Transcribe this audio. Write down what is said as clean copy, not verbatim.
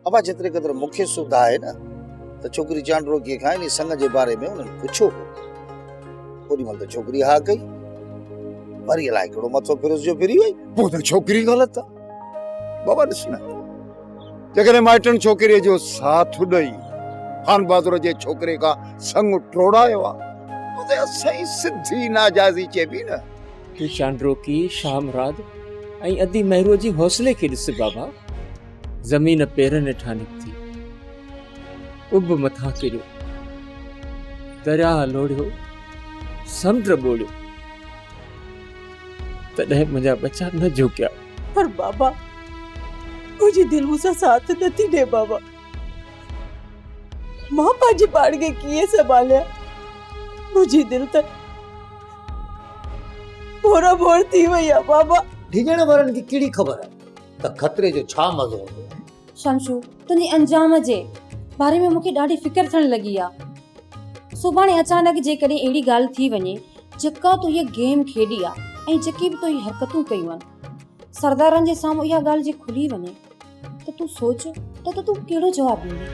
अबा जेतिरे क़दुरु मूंखे सुविधा आहे न त छोकिरी चांडरो कीअं खाए नी संग जे बारे में उन्हनि पुछो हो ओॾी महिल त छोकिरी हा कई वरी अलाए हिकिड़ो मथो फिरोस जो फिरी वई पोइ त छोकिरी ग़लति आहे। बाबा ॾिस न, जेकॾहिं माइटनि छोकिरीअ जो साथ ॾेई खान बहादुर जे छोकिरे खां संग टोड़ायो आहे त सही सिधी नाजाइज़ी चइबी न। कि चांडरो की शाम रात ऐं अदी महरो जी हौसले खे ॾिस बाबा, ज़मीन पेरनि हेठां निकिती, उब मथां किरियो, दरिया लोढ़ियो, समुंड ॿोड़ियो, तॾहिं मुंहिंजा बच्चा न झुकिया। पर बाबा मुझे दिल मुसा साथ नथी दे बाबा, मां पंहिंजे पाण खे कीअं संभालिया, मुझी दिल त बोरा बोर थी वई आहे बाबा। ढिजण वारनि खे कहिड़ी ख़बर आहे त खतरे जो छा मज़ो हूंदो आहे। शमशू तुंहिंजे अंजाम जे बारे में मूंखे ॾाढी फिक्र थियण लॻी आहे। सुभाणे अचानक जेकॾहिं अहिड़ी ॻाल्हि थी वञे जेका तूं इहा गेम खेॾी आहे ऐं जेकी बि तूं इहे हरकतूं कयूं आहिनि, सरदारनि जे साम्हूं इहा ॻाल्हि जे खुली वञे त तूं सोच त तूं कहिड़ो जवाबु ॾींदी।